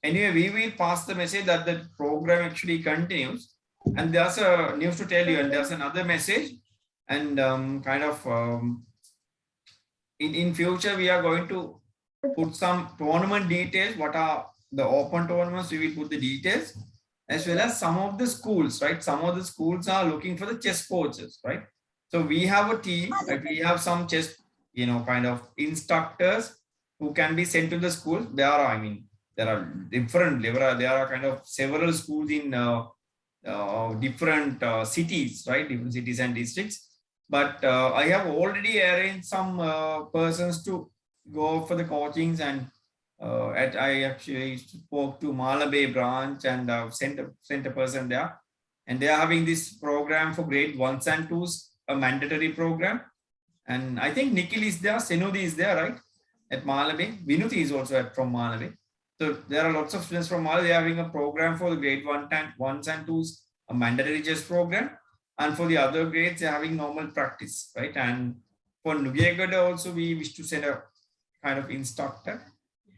Anyway, we will pass the message that the program actually continues. And there's a news to tell you, and there's another message. And in future, we are going to put some tournament details. What are the open tournaments? We will put the details, as well as some of the schools, right? Some of the schools are looking for the chess coaches, right? So we have a team, right? We have some chess, kind of instructors who can be sent to the schools. There are there are kind of several schools in different cities, right? Different cities and districts. But I have already arranged some persons to go for the coachings, and I actually spoke to Malabe branch and sent a person there, and they are having this program for grade 1s and 2s, a mandatory program. And I think Nikhil is there, Senudi is there, right? At Malabe. Vinuti is also from Malabe. So there are lots of students from Malabe. They are having a program for the grade 1s and 2s, a mandatory chess program. And for the other grades, they're having normal practice, right? And for Nugegada also, we wish to send a kind of instructor.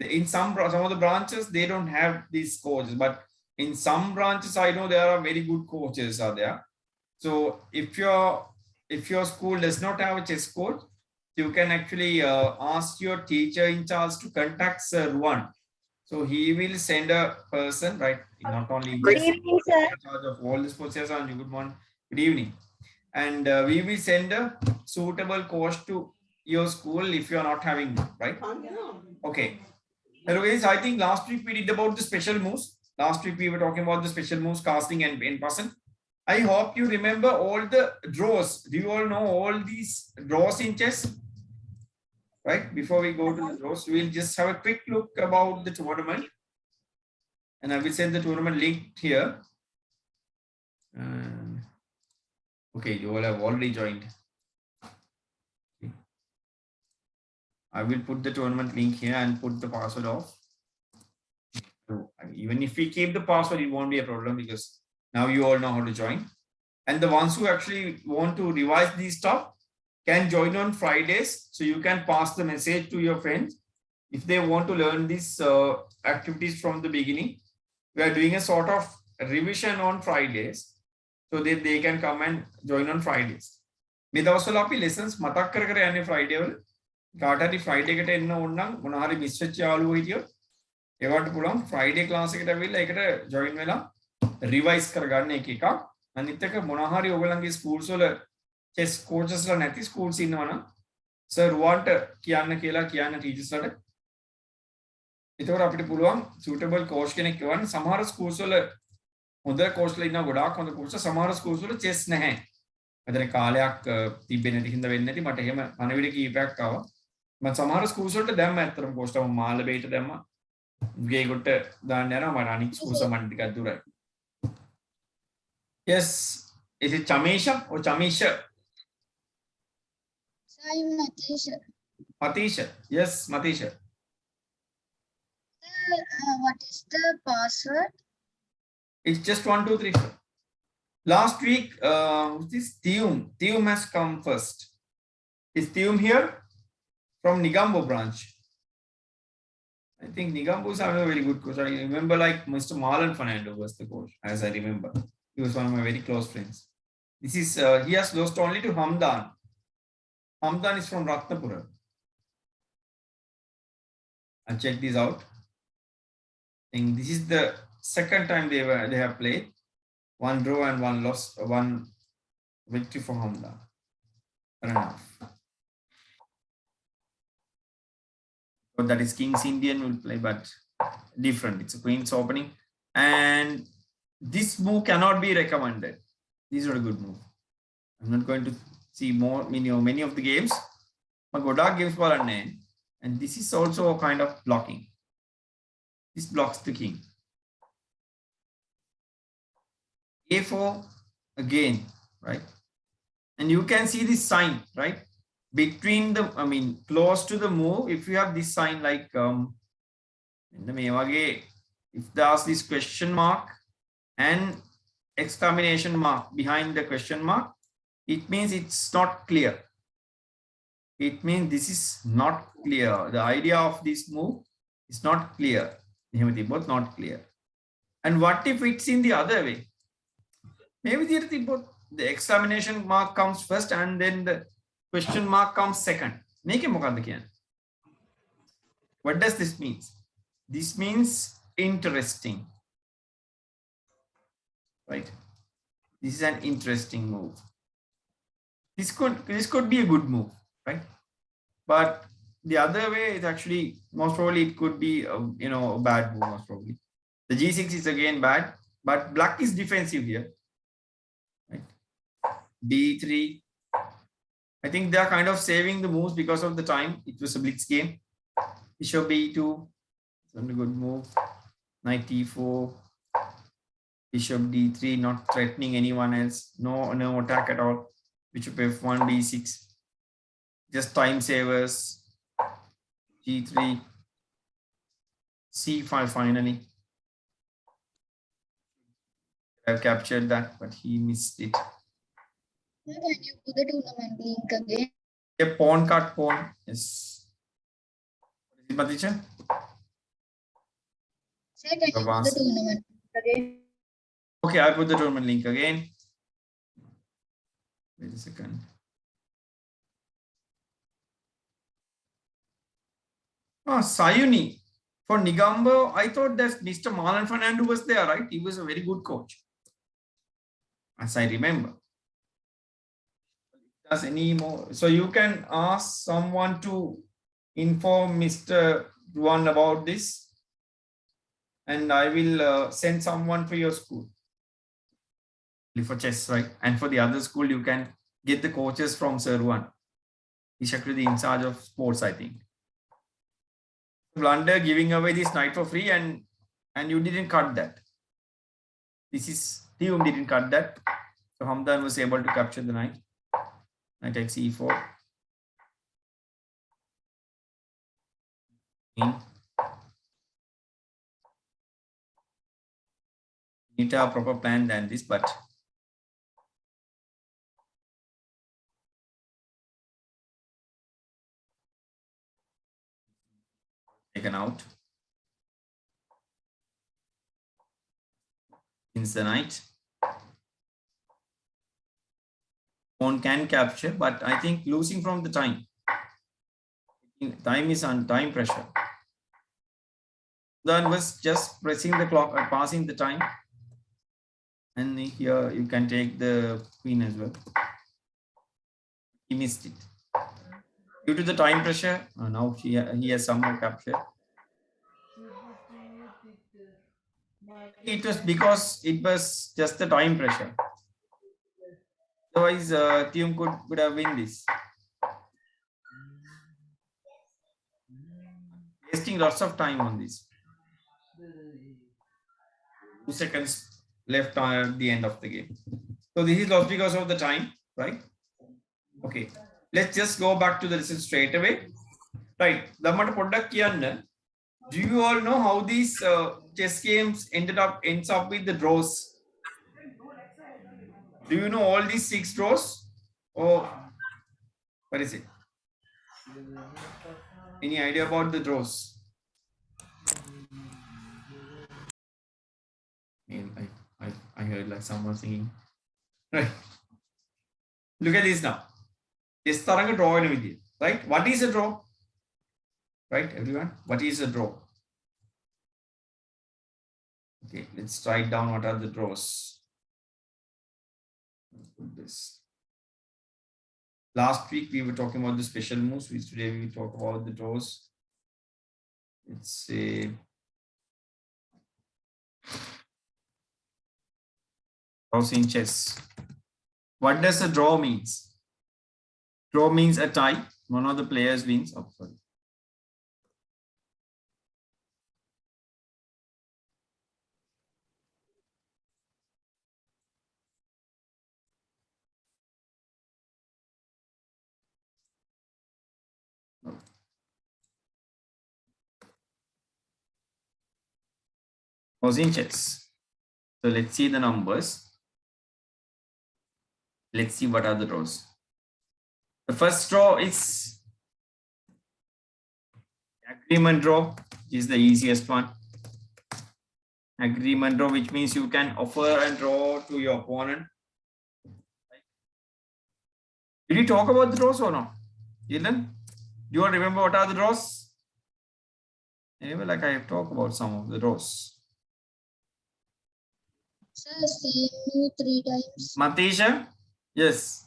In some of the branches, they don't have these coaches, but in some branches, I know there are very good coaches are there. So if your school does not have a chess coach, you can actually ask your teacher in charge to contact Sir Ruan. So he will send a person, right? Not only Good evening, sir. in charge of all these processes. Good morning, good evening. And we will send a suitable coach to your school if you are not having one, right? Okay. Anyways, I think last week we did about the special moves. Last week we were talking about the special moves, casting and in person. I hope you remember all the draws. Do you all know all these draws in chess? Right? Before we go to the draws, we'll just have a quick look about the tournament. And I will send the tournament link here. Okay, you all have already joined. I will put the tournament link here and put the password off. So even if we keep the password, it won't be a problem because now you all know how to join. And the ones who actually want to revise these stuff can join on Fridays. So you can pass the message to your friends if they want to learn these activities from the beginning. We are doing a sort of revision on Fridays so that they can come and join on Fridays. මේ දවස්වල අපි lessons මතක් කර කර යන්නේ Friday වල. කාට හරි Friday එකට එන්න ඕන නම් මොන හරි මිස් වෙච්ච යාළුවෝ හිටියොත් ඒවට පුළුවන් Friday class එකට ඇවිල්ලා ඒකට join වෙලා revise කරගන්න එක එකක්. අනිත් එක මොන හරි ඔයගලන්ගේ schools වල chess coaches ලා නැති schools ඉන්නවා නම් sir want කියන්න කියලා කියන්න teachers ලට. ඒතකොට අපිට පුළුවන් suitable coach කෙනෙක් යවන්න. සමහර schools වල හොඳ coach ලා ඉන්නවා, ගොඩාක් හොඳ coach. සමහර schools වල chess නැහැ. අදන කාලයක් තිබෙන්නේ නැති හින්දා වෙන්නේ නැති. මට එහෙම පණවිඩ කීපයක් ආවා. මම සමහර schools වලට දැම්ම ඇත්තටම coach ලා මාළබේට දැම්මා. ගේගොට දාන්න යනවා. මට අනිත් schools මට ටිකක් දුරයි. Yes, is it Chamisha or Chamisha? Matisha. Matisha, yes, Matisha. What is the password? It's just 1, 2, 3, 4. Last week, this Tium has come first. Is Tium here? From Nigambo branch. I think Nigambo is having a very good coach. I remember like Mr. Marlon Fernando was the coach, as I remember. He was one of my very close friends. This is, he has lost only to Hamdan. Hamdan is from Ratnapura. I'll check this out. I think this is the second time they have played. One draw and one loss, one victory for Hamdan. Fair enough. So that is King's Indian will play, but different. It's a Queen's opening. And this move cannot be recommended. This is not a good move. I'm not going to see many of the games. But Godak games for a name. And this is also a kind of blocking. This blocks the king. A4 again, right? And you can see this sign, right? Between the, close to the move, if you have this sign like, if there's this question mark and exclamation mark behind the question mark, it means it's not clear. It means this is not clear. The idea of this move is not clear. both not clear. And what if it's in the other way? Maybe the examination mark comes first and then the question mark comes second. What does this mean? This means interesting, right? This is an interesting move. This could be a good move, right? But the other way is actually most probably it could be a bad move most probably. The G6 is again bad, but black is defensive here, right? D3. I think they are kind of saving the moves because of the time. It was a blitz game. Bishop B2. It's a good move. Knight E4. Bishop D3, not threatening anyone else. No attack at all. Bishop F1, D6. Just time savers. G3. C5 finally. I've captured that, but he missed it. Can you put the tournament link again? A pawn cut pawn. Yes. What is it, Matisha? Sir, can you put the tournament again? Okay, I put the tournament link again. Wait a second. Sayuni. For Nigambo, I thought that Mr. Marlon Fernando was there, right? He was a very good coach, as I remember. Does any more? So you can ask someone to inform Mr. Ruan about this, and I will send someone for your school. For chess, right? And for the other school, you can get the coaches from Sir Ruan. He's actually in charge of sports, I think. Blunder giving away this knight for free, and you didn't cut that. This is Theum didn't cut that. So Hamdan was able to capture the knight. Knight takes E4. You need to have a proper plan than this, but taken out. Since the knight. Pawn can capture, but I think losing from the time. Time is on time pressure. Then was just pressing the clock or passing the time. And here you can take the queen as well. He missed it. Due to the time pressure, now he has somehow captured. It was because it was just the time pressure. Otherwise, Theum could have win this. Wasting lots of time on this. 2 seconds left at the end of the game. So this is lost because of the time, right? Okay. Let's just go back to the lesson straight away. Right. Do you all know how these chess games ends up with the draws? Do you know all these 6 draws? Or what is it? Any idea about the draws? I heard like someone singing. Right. Look at this now. This taranga draw in with right? What is a draw? Right, everyone? What is a draw? Okay, let's write down what are the draws. This. Last week we were talking about the special moves. Today we will talk about the draws. It's a draws in chess. What does a draw means? Draw means a tie. One of the players wins. Oh, sorry. Draws in chess. So let's see the numbers. Let's see what are the draws. The first draw is agreement draw, which is the easiest one. Agreement draw, which means you can offer and draw to your opponent. Did you talk about the draws or not? Dylan, do you all remember what are the draws? Anyway, like I have talked about some of the draws. Sir, same you 3 times. Matisha? Yes.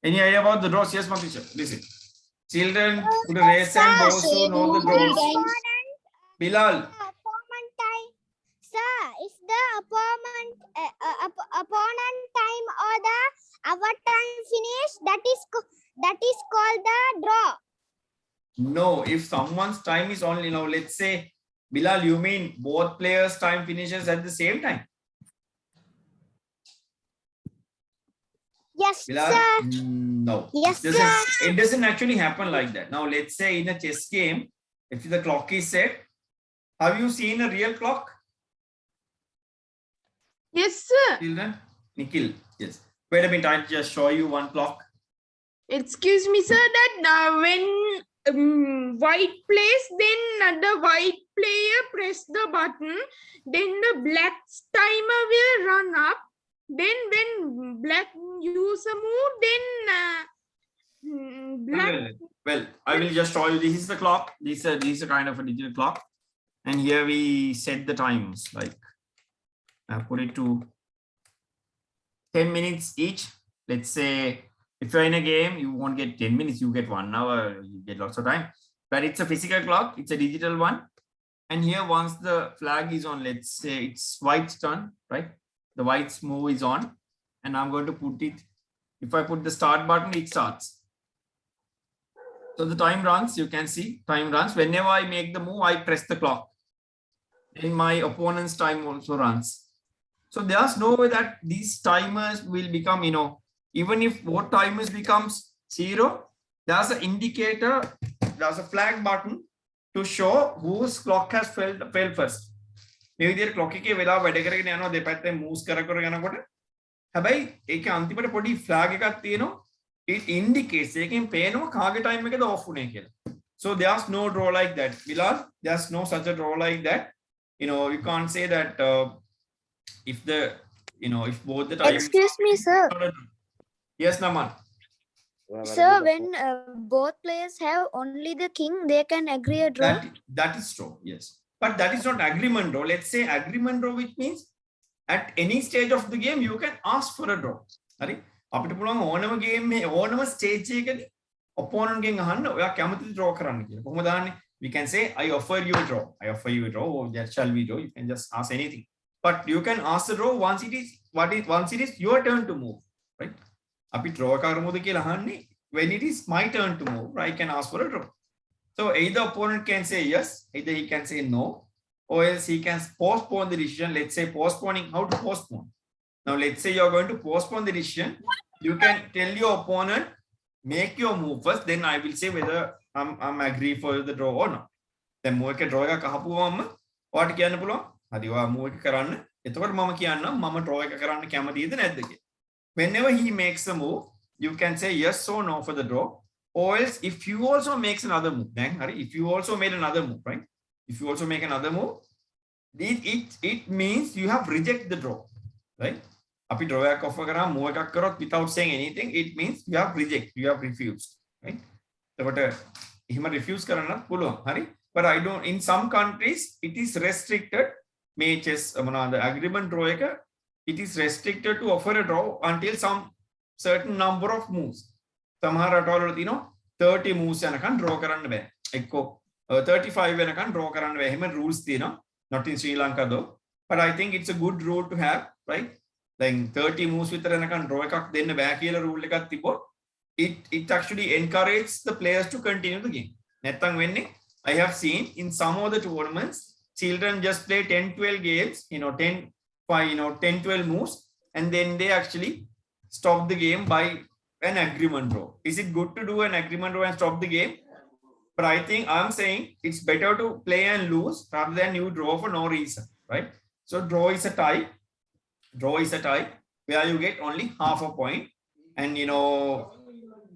Any idea about the draws? Yes, Matisha. Listen. Children would raise and those who know the draws. Bilal. Opponent time, sir. Is the opponent time or the our time finish? That is called the draw. No, if someone's time is only now, let's say, Bilal, you mean both players' time finishes at the same time? Yes, Bilal? sir. No. Yes, sir. It doesn't actually happen like that. Now, let's say in a chess game, if the clock is set, have you seen a real clock? Yes, sir. Children? Nikhil, yes. Wait a minute, I'll just show you one clock. Excuse me, sir, that when white plays, then the white player press the button, then the black timer will run up. Then when black use a move, then black. Well, I will just show you. This is the clock. This is a kind of a digital clock. And here we set the times. Like I put it to 10 minutes each. Let's say if you're in a game, you won't get 10 minutes, you get 1 hour, you get lots of time. But it's a physical clock, it's a digital one. And here, once the flag is on, let's say it's white's turn, right? The white's move is on, and I'm going to put it. If I put the start button, it starts. So the time runs, you can see time runs. Whenever I make the move, I press the clock. Then my opponent's time also runs. So there's no way that these timers will become, even if both timers becomes 0, there's an indicator, there's a flag button to show whose clock has failed first. මේ විදිහට clock එකේ වෙලාව වැඩ කරගෙන යනවා දෙපැත්තෙන් moves කර යනකොට හැබැයි ඒකේ අන්තිමට පොඩි flag එකක් තියෙනවා it indicates එකෙන් පේනවා කාගේ time එකද off වුනේ කියලා. So there's no draw like that. Bilal, there's no such a draw like that. You can't say that if the if both the time. Excuse me, sir. Yes, Naman. Sir, when both players have only the king, they can agree a draw. That is true. Yes. But that is not agreement draw. Let's say agreement draw, which means at any stage of the game, you can ask for a draw. Right? අපිට පුළුවන් ඕනම game ඕනම stage එකකදී opponent ගෙන් අහන්න ඔයා කැමතිද draw කරන්න කියලා. කොහොමද දාන්නේ? We can say I offer you a draw. I offer you a draw. Or that shall we draw? You can just ask anything. But you can ask the draw once it is your turn to move, right? අපි draw කරමුද කියලා අහන්නේ when it is my turn to move, I can ask for a draw. So either opponent can say yes, either he can say no, or else he can postpone the decision. Let's say postponing, how to postpone? Now let's say you're going to postpone the decision. You can tell your opponent, make your move first, then I will say whether I'm agree for the draw or not. Then move එක draw එකක් අහපුවම ඔයාට කියන්න පුළුවන්. හරි ඔයා move එක කරන්න. එතකොට මම කියන්නම් මම draw එක කරන්න කැමතිද නැද්ද කියලා. Whenever he makes a move, you can say yes or no for the draw. Or else if you also makes another move, then if you also made another move, right? If you also make another move, it means you have rejected the draw, right? Api draw එකක් offer කරා move එකක් කරොත් without saying anything, it means you have rejected, you have refused, right? එතකොට එහෙම refuse කරන්නත් පුළුවන්, හරි? But I don't, in some countries it is restricted. මේ chess මොනවාද agreement draw එක, it is restricted to offer a draw until some certain number of moves. සමහර රටවල තියෙනවා 30 moves යනකන් draw කරන්න බෑ. එක්කෝ 35 වෙනකන් draw කරන්න බෑ. එහෙම rules තියෙනවා. Not in Sri Lanka though. But I think it's a good rule to have, right? Like 30 moves විතර යනකන් draw එකක් දෙන්න බෑ කියලා rule එකක් තිබ්බොත් it actually encourages the players to continue the game. නැත්තම් වෙන්නේ I have seen in some of the tournaments children just play 10-12 games, 10-12 moves, and then they actually stop the game by an agreement draw. Is it good to do an agreement draw and stop the game? But I think I'm saying it's better to play and lose rather than you draw for no reason, right? So draw is a tie. Draw is a tie where you get only half a point. And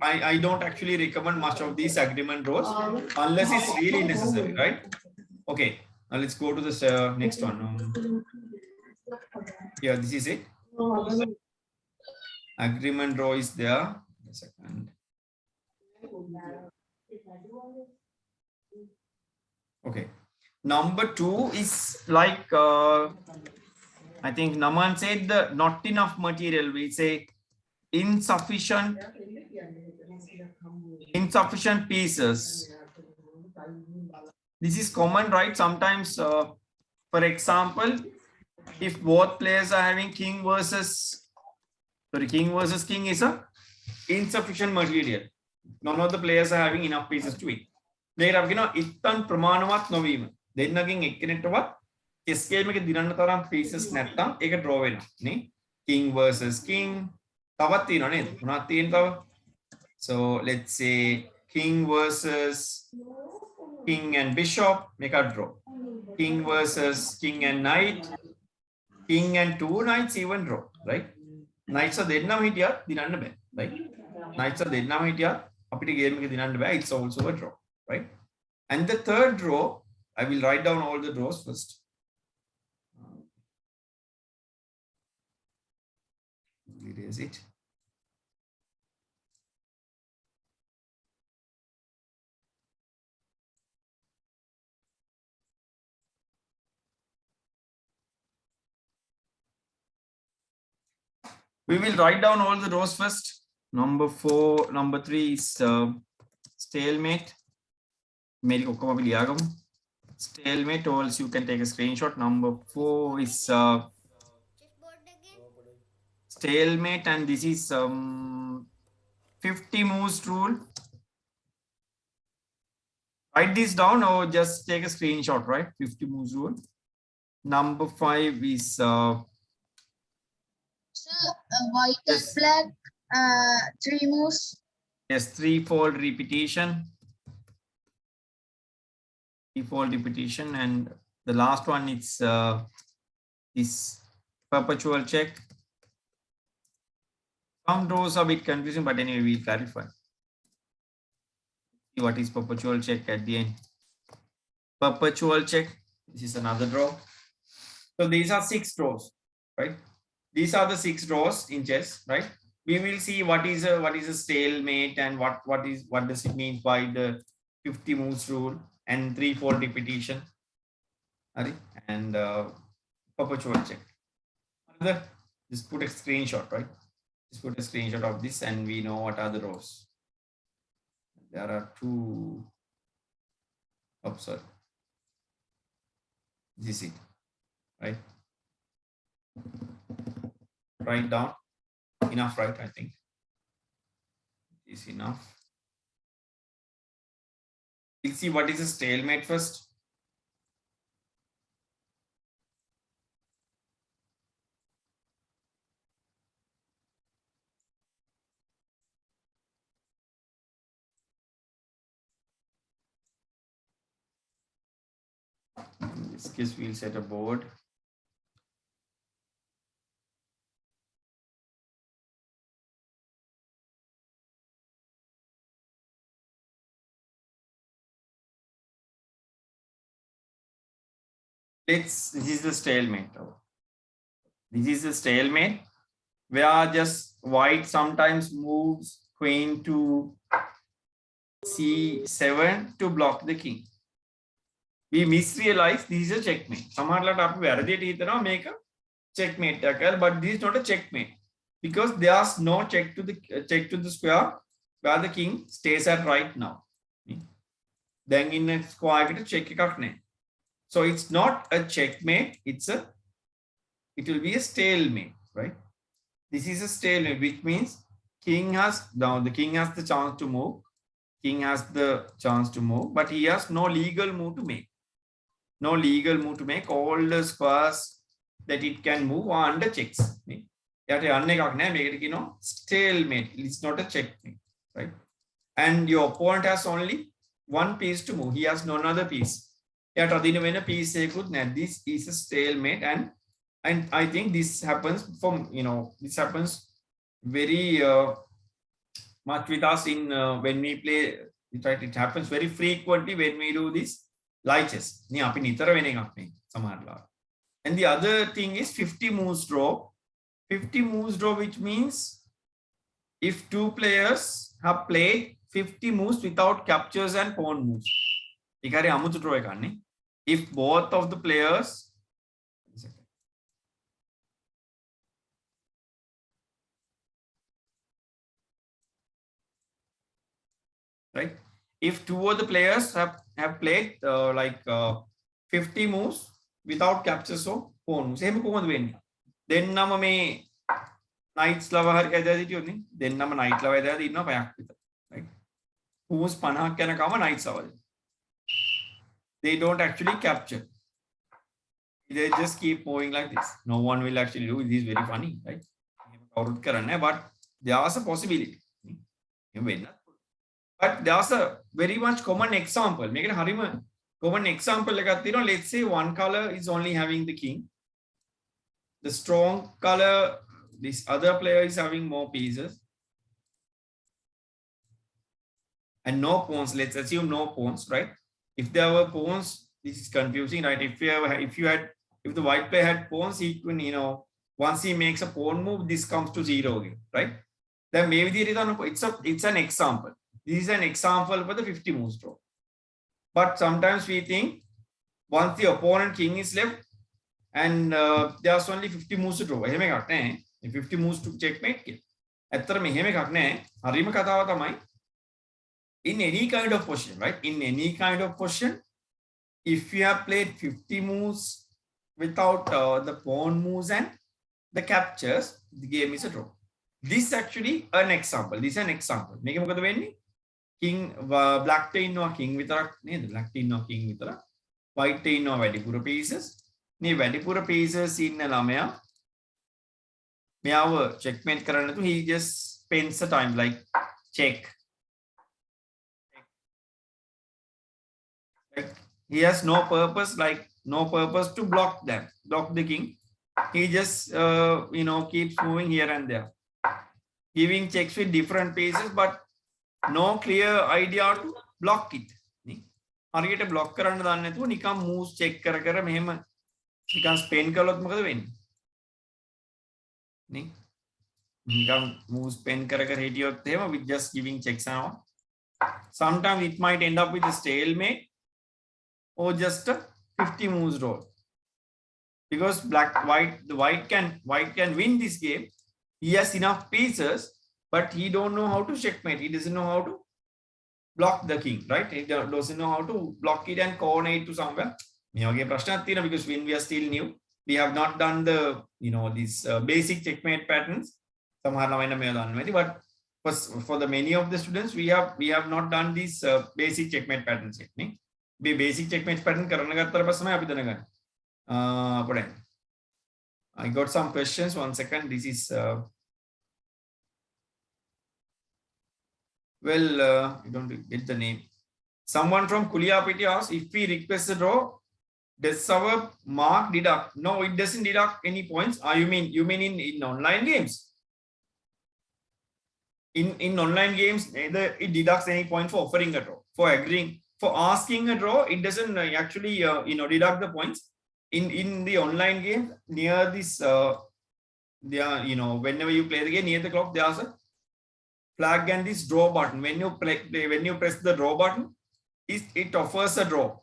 I don't actually recommend much of these agreement draws unless it's really necessary, right? Okay. Now let's go to this next one. Yeah, this is it. Agreement row is there. A second. Okay. Number 2 is like I think Naman said the not enough material. We say insufficient pieces. This is common, right? Sometimes, for example, if both players are having king versus king is a insufficient material. None of the players are having enough pieces to win. They have ittan ප්‍රමාණවත් නොවීම. දෙන්නකින් එක්කෙනෙක්ටවත් chess game එකේ දිනන්න තරම් pieces නැත්තම් ඒක draw වෙනවා නේ. King versus king. තවත් තියෙනවා නේද? මොනවද තියෙන්නේ තව? So let's say king versus king and bishop, make a draw. King versus king and knight. King and 2 knights even draw, right? Knights are දෙන්නම හිටියත් දිනන්න බෑ, right? Knights are දෙන්නම හිටියත් අපිට game එක දිනන්න බෑ. It's also a draw, right? And the third draw, I will write down all the draws first. Erase it. We will write down all the rows first. Number 3 is stalemate. Stalemate, or else you can take a screenshot. Number 4 is stalemate, and this is 50 moves rule. Write this down or just take a screenshot, right? 50 moves rule. Number 5 is White yes. and black, 3 moves. Yes, 3-fold repetition. 3-fold repetition, and the last one is this perpetual check. Some draws are a bit confusing, but anyway, we'll clarify. See what is perpetual check at the end. Perpetual check. This is another draw. So these are 6 draws, right? These are the 6 draws in chess, right? We will see what is a stalemate and what does it mean by the 50 moves rule and 3-fold repetition, and perpetual check. Just put a screenshot, right? Just put a screenshot of this, and we know what are the rows. There are 2. Oh, sorry. This is it, right? Write down. Enough, right? I think is enough. We'll see what is a stalemate first. In this case, we'll set a board. This is the stalemate. This is the stalemate where just white sometimes moves queen to c7 to block the king. We misrealize this is a checkmate. Make a checkmate, but this is not a checkmate because there's no check to the square where the king stays at right now. Then in a square check. So it's not a checkmate, it will be a stalemate, right? This is a stalemate, which means the king has the chance to move. King has the chance to move, but he has no legal move to make. No legal move to make. All the squares that it can move are under checks. Stalemate. It's not a checkmate, right? And your opponent has only one piece to move. He has no other piece. This is a stalemate, and I think this happens this happens very much with us in when we play. It happens very frequently when we do this light chess. And the other thing is 50 moves draw. 50 moves draw, which means if two players have played 50 moves without captures and pawn moves. If both of the players right, if two of the players have played 50 moves without captures or pawn moves, then nama me knights lava hari ඇදලා හිටියොත් then nama knight lava ඇදලා ඉන්නවා පැයක් විතර, right? moves 50ක් යනකම knights අවද. They don't actually capture. They just keep moving like this. No one will actually do it. This is very funny, right? But there's a possibility. But there's a very much common example. Make it harima common example. Let's say one color is only having the king. The strong color, this other player is having more pieces. And no pawns. Let's assume no pawns, right? If there were pawns, this is confusing, right? If the white player had pawns, he can, once he makes a pawn move, this comes to 0 again, right? Then maybe it's an example. This is an example for the 50 moves draw. But sometimes we think once the opponent king is left and there's only 50 moves to draw. 50 moves to checkmate. In any kind of position, right? In any kind of position, if you have played 50 moves without the pawn moves and the captures, the game is a draw. This is actually an example. This is an example. King black tain no king vitarak neda, black tain no king vitarak, white tain no වැඩිපුර pieces. මේ වැඩිපුර pieces ඉන්න ළමයා මෙයාව checkmate කරන්න තු he just spends the time like check. Like he has no purpose to block the king. He just keeps moving here and there, giving checks with different pieces, but no clear idea to block it. හරියට block කරන්න දන්නේ නැතුව නිකන් moves check කර කර මෙහෙම නිකන් spin කළොත් මොකද වෙන්නේ? නේ? නිකන් moves spin කර කර හිටියොත් එහෙම with just giving checks and all. Sometimes it might end up with a stalemate or just a 50 moves draw. Because the white can win this game. He has enough pieces, but he don't know how to checkmate. He doesn't know how to block the king, right? He doesn't know how to block it and corner it to somewhere. Because when we are still new, we have not done the these basic checkmate patterns. But for the many of the students, we have not done these basic checkmate patterns yet. Basic checkmate pattern I got some questions. 1 second. This is I don't get the name. Someone from Kuliyapiti asked, if we request a draw, does our mark deduct? No, it doesn't deduct any points. You mean in online games? In online games, neither it deducts any point for offering a draw. For agreeing, for asking a draw, it doesn't actually deduct the points. In the online game, near this whenever you play the game, near the clock, there's a flag and this draw button. When you press the draw button, it offers a draw.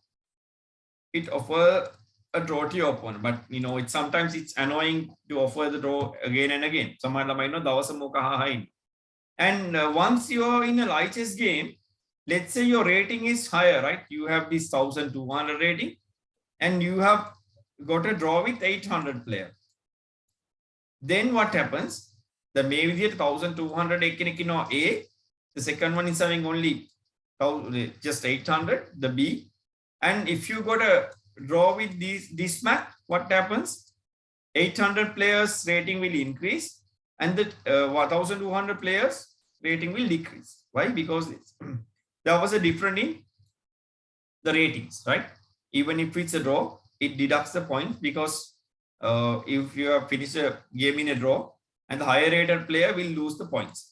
It offers a draw to your opponent, but sometimes it's annoying to offer the draw again and again. And once you're in a light chess game, let's say your rating is higher, right? You have this 1200 rating and you have got a draw with 800 player. Then what happens? The maybe 1200 A, the second one is having only just 800, the B. And if you got a draw with this map, what happens? 800 players rating will increase and the 1200 players rating will decrease. Why? Because there was a difference in the ratings, right? Even if it's a draw, it deducts the points because if you have finished a game in a draw and the higher rated player will lose the points.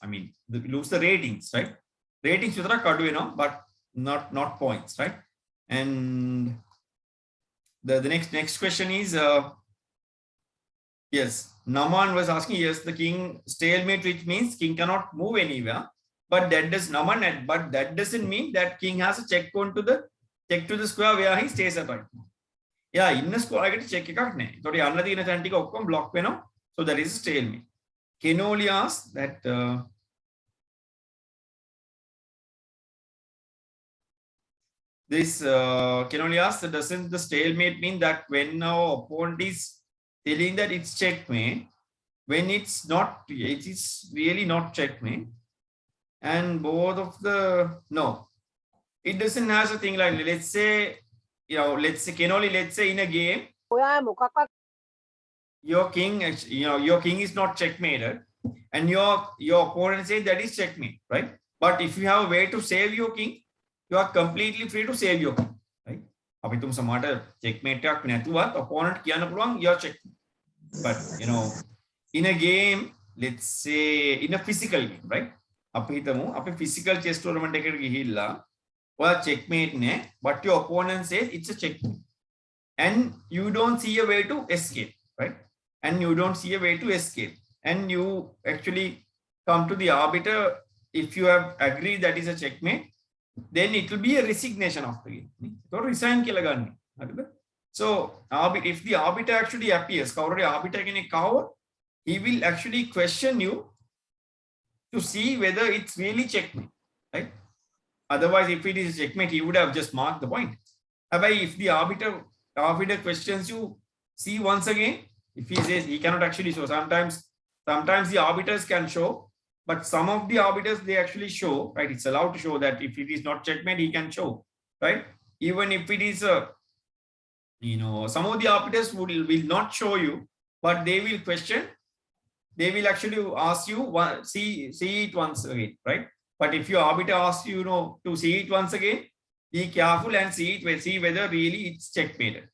Lose the ratings, right? Ratings but not points, right? And the next question is, yes, Naman was asking, yes, the king stalemate, which means king cannot move anywhere. But that doesn't mean that king has a check to the square where he stays at right now. Yeah, in the square I get check එකක් නැහැ. ඒතකොට යන්න තියෙන තැන් ටික ඔක්කොම block වෙනවා. So that is a stalemate. Can only ask that can only ask that doesn't the stalemate mean that when our opponent is telling that it's checkmate, when it's not, it is really not checkmate, and both of the no, it doesn't have a thing like, let's say, let's say in a game your king, your king is not checkmated, and your opponent says that is checkmate, right? But if you have a way to save your king, you are completely free to save your king, right? අපි තුම සමහරට checkmate එකක් නැතුවත් opponent කියන්න පුළුවන් you're checkmate. But in a game, let's say in a physical game, right? අපි හිතමු අපි physical chess tournament එකකට ගිහිල්ලා ඔයා checkmate නේ, but your opponent says it's a checkmate, and you don't see a way to escape, right? And you don't see a way to escape, and you actually come to the arbiter. If you have agreed that is a checkmate, then it will be a resignation of the game. So resign කියලා ගන්න. හරිද? So if the arbiter actually appears, arbiter කෙනෙක් ආවොත්, he will actually question you to see whether it's really checkmate, right? Otherwise, if it is checkmate, he would have just marked the point. However, if the arbiter questions you, see once again, if he says he cannot actually show, sometimes the arbiters can show, but some of the arbiters, they actually show, right? It's allowed to show that if it is not checkmate, he can show, right? Even if it is some of the arbiters will not show you, but they will question. They will actually ask you, see it once again, right? But if your arbiter asks you, to see it once again, be careful and see whether really it's checkmated.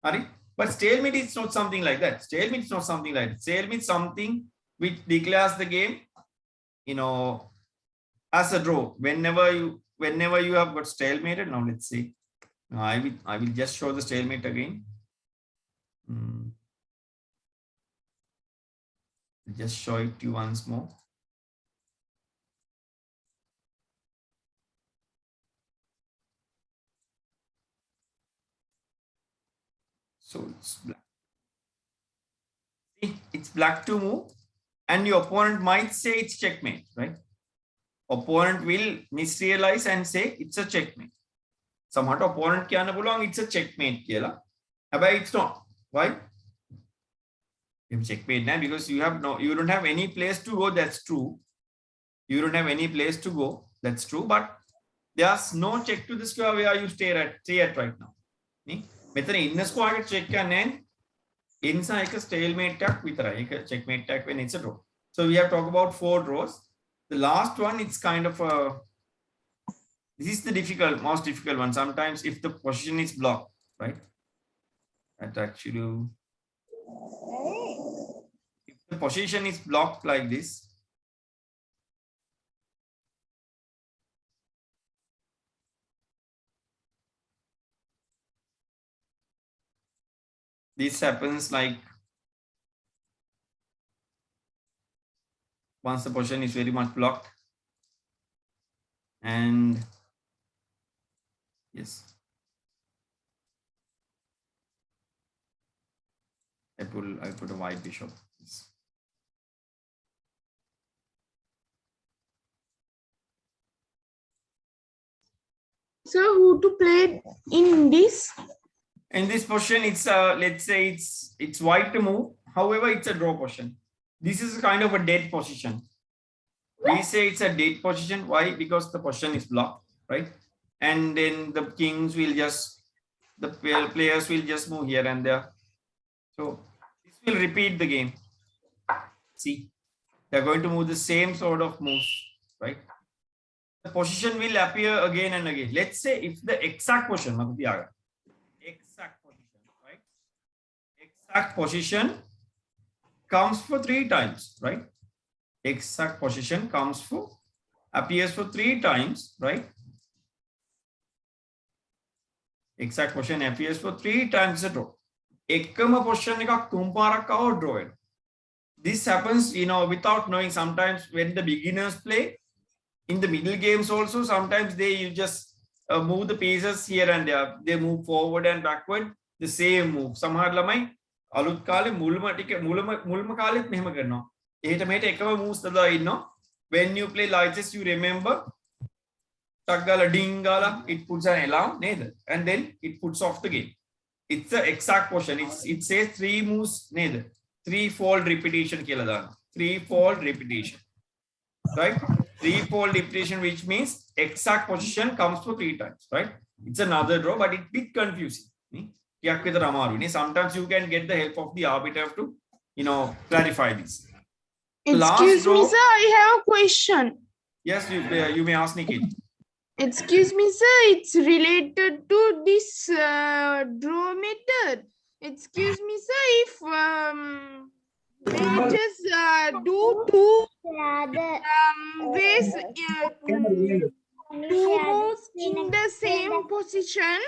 Right? But stalemate is not something like that. Stalemate is not something like that. Stalemate is something which declares the game, as a draw. Whenever you have got stalemated. Now let's see. Now I will just show the stalemate again. Just show it to you once more. So it's black. See, it's black to move, and your opponent might say it's checkmate, right? Opponent will misrealize and say it's a checkmate. Somehow opponent කියන්න පුළුවන් it's a checkmate කියලා. හැබැයි it's not. Why? You checkmate now because you don't have any place to go. That's true. You don't have any place to go. That's true. But there's no check to the square where you stay at right now. මෙතන ඉන්න square එක check කරන්නේ inside එක stalemate එකක් විතරයි. ඒක checkmate එකක් when it's a draw. So we have talked about 4 draws. The last one, it's kind of this is the most difficult one. Sometimes if the position is blocked, right? That actually, if the position is blocked like this, this happens like once the position is very much blocked, and yes, I put a white bishop. Yes. So who to play in this? In this position, it's let's say it's white to move. However, it's a draw position. This is kind of a dead position. We say it's a dead position. Why? Because the position is blocked, right? And then the players will just move here and there. So this will repeat the game. See, they're going to move the same sort of moves, right? The position will appear again and again. Let's say if the exact position, right? Exact position comes for 3 times, right? Exact position appears for 3 times, right? exact position appears for 3 times a draw. Ekkama position එකක් තුන් පාරක් ආව draw වෙනවා. This happens, without knowing. Sometimes when the beginners play, in the middle games also, sometimes you just move the pieces here and there. They move forward and backward, the same move. සමහර ළමයි අලුත් කාලේ මුල්ම කාලෙත් මෙහෙම කරනවා. එහෙට මෙහෙට එකම moves දාලා ඉන්නවා. When you play like this, you remember Tagala dingala, it puts an alarm, neither, and then it puts off the game. It's the exact portion. It says 3 moves, neither. 3-fold repetition. Threefold repetition. Right? 3-fold repetition, which means exact position comes for 3 times. Right? It's another draw, but it's a bit confusing. Sometimes you can get the help of the arbiter to, clarify this. Excuse me, sir, I have a question. Yes, you may ask Nikhil. Excuse me, sir, it's related to this draw method. Excuse me, sir, if they just do two ways, two moves in the same position,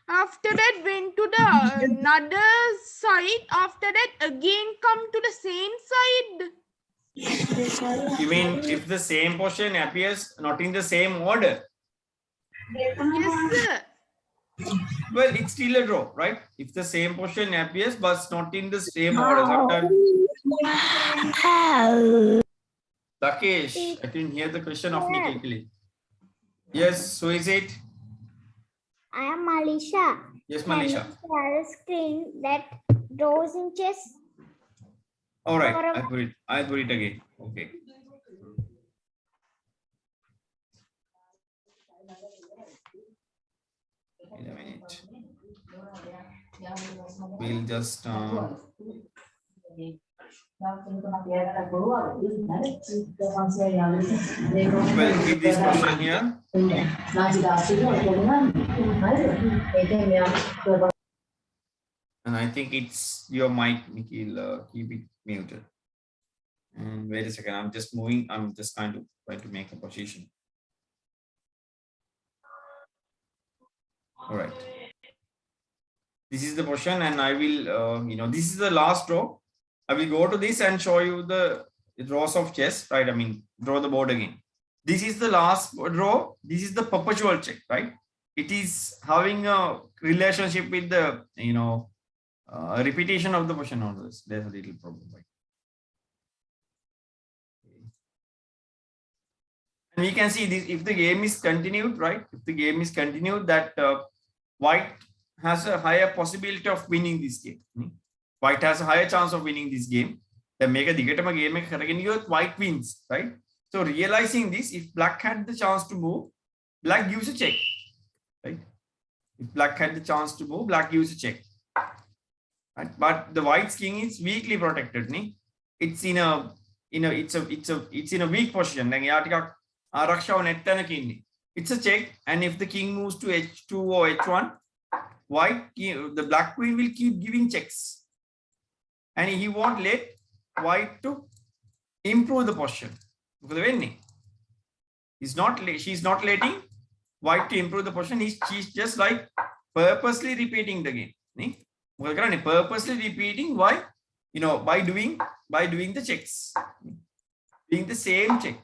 after that went to the another side, after that again come to the same side. You mean if the same position appears not in the same order? Yes, sir. Well, it's still a draw, right? If the same position appears but not in the same order, sometimes. Takesh, I didn't hear the question of Nikhil. Yes, who is it? I am Malisha. Yes, Malisha. Share a screen that draws in chess. All right, I'll put it again. Okay. Wait a minute. We'll just we'll keep this question here. And I think it's your mic, Nikhil. Keep it muted. And wait a second, I'm just moving. I'm just trying to make a position. All right. This is the position, and I will, this is the last draw. I will go to this and show you the draws of chess, right? I mean, draw the board again. This is the last draw. This is the perpetual check, right? It is having a relationship with the, repetition of the position on this. There's a little problem, right? And we can see this, if the game is continued, right? If the game is continued, that white has a higher possibility of winning this game. White has a higher chance of winning this game. The make a digatama game, white wins, right? So realizing this, if black had the chance to move, black gives a check, right? If black had the chance to move, black gives a check. Right? But the white's king is weakly protected. It's in a weak position. It's a check, and if the king moves to h2 or h1, the black queen will keep giving checks, and he won't let white to improve the position. She's not letting white to improve the position. She's just like purposely repeating the game. Purposely repeating why? By doing the checks, doing the same check.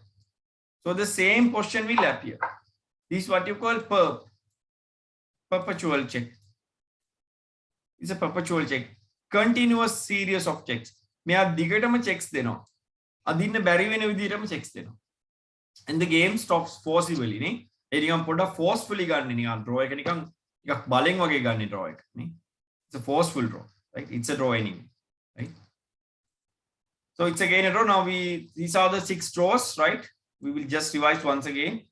So the same position will appear. This is what you call perpetual check. It's a perpetual check. Continuous series of checks. Me are digatama checks deno. Adinna bari vena vidiyatama checks deno. And the game stops forcibly. Ne? Enikam poda forcefully ganne nikan draw එක නිකන් ටිකක් බලෙන් වගේ ගන්න draw එක. Ne? It's a forceful draw, right? It's a draw anyway, right? So it's again a draw. Now these are the 6 draws, right? We will just revise once again.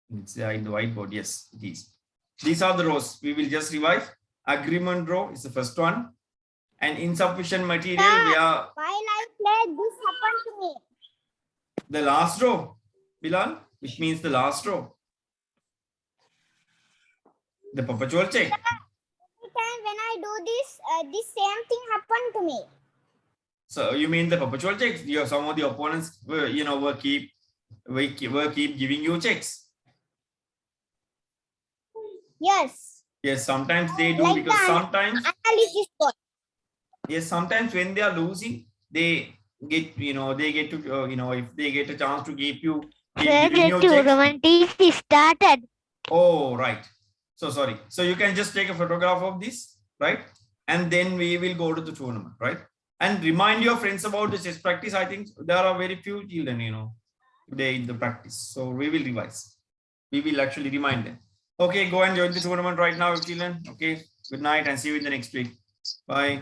It's there in the whiteboard. Yes, it is. These are the rows. We will just revise. Agreement row is the first one. And insufficient material, we are. While I played, this happened to me. The last row, Bilal, which means the last row. The perpetual check. Every time when I do this, this same thing happened to me. So you mean the perpetual checks? Some of the opponents were keep giving you checks. Yes. Yes, sometimes they do Like because the sometimes, analysis board. yes, sometimes when they are losing, they get, they get to, if they get a chance to give you, Sir, giving the you checks. tournament is started. Oh, right. So sorry. So you can just take a photograph of this, right? And then we will go to the tournament, right? And remind your friends about the chess practice. I think there are very few children, today in the practice. So we will revise. We will actually remind them. Okay, go and join the tournament right now, children. Okay, good night and see you in the next week. Bye.